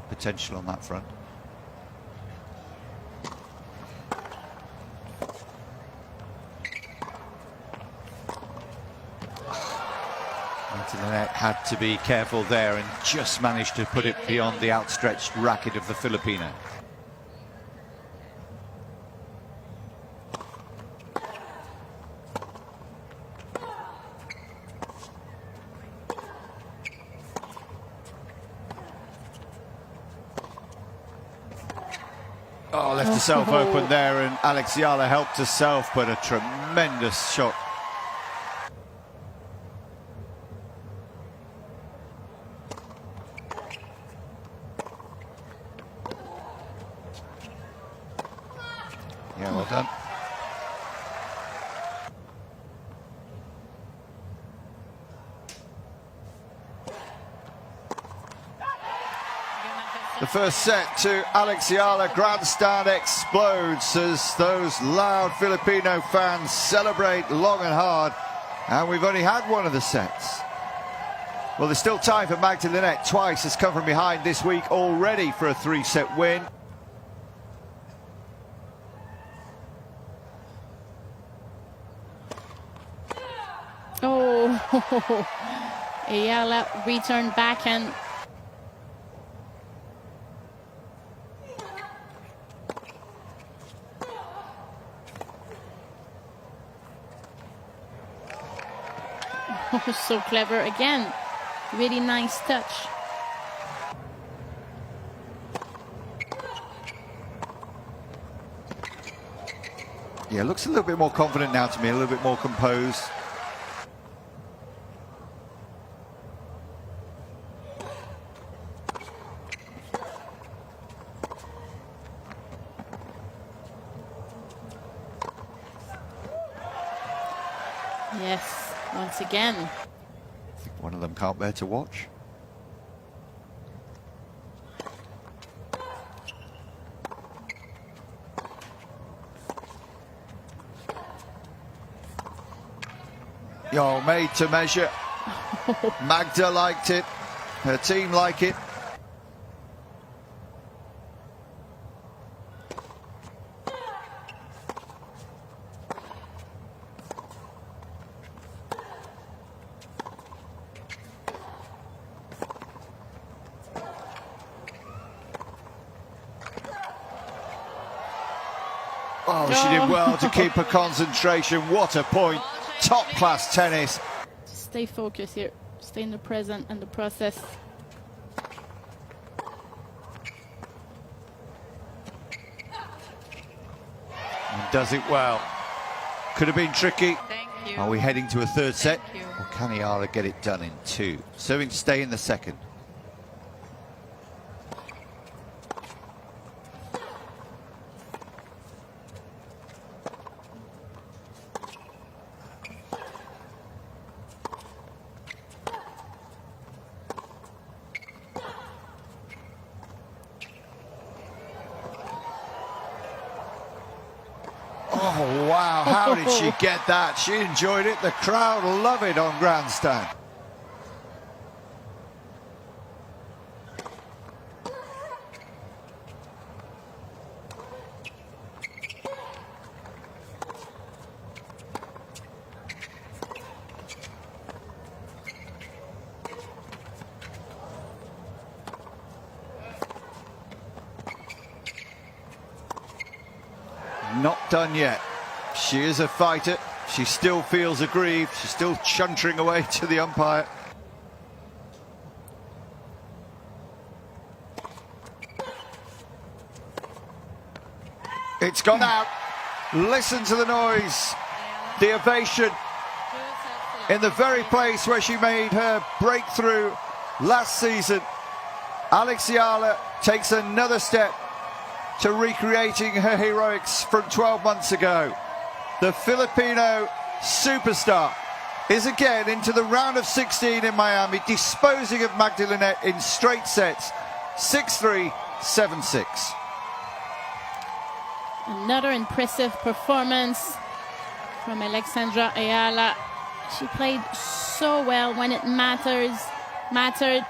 potential on that front. Magda Linette had to be careful there and just managed to put it beyond the outstretched racket of the Filipino. Oh, left herself open there, and Alex Eala helped herself, but a tremendous shot. Yeah, well done. The first set to Alex Eala. Grandstand explodes as those loud Filipino fans celebrate long and hard. And we've only had one of the sets. Well, there's still time for Magda Linette. Twice has come from behind this week already for a 3-set win. Oh, Eala returned backhand. Oh, so clever again. Really nice touch. Yeah, looks a little bit more confident now to me, a little bit more composed. Yes, once again. I think one of them can't bear to watch. Yo, made to measure. Magda liked it. Her team like it. Oh, she did well to keep her concentration. What a point. Top class tennis. Stay focused here. Stay in the present and the process. And does it well. Could have been tricky. Thank you. Are we heading to a third set? Thank you. Or can Eala get it done in 2? Serving to stay in the second. Oh, wow, how did she get that? She enjoyed it. The crowd love it on grandstand. Not done yet. She is a fighter. She still feels aggrieved. She's still chuntering away to the umpire. It's gone out. Listen to the noise. The ovation in the very place where she made her breakthrough last season. Alex Eala takes another step to recreating her heroics from 12 months ago. The Filipino superstar is again into the round of 16 in Miami, disposing of Magda Linette in straight sets, 6-3, 7-6. Another impressive performance from Alexandra Eala. She played so well when it mattered.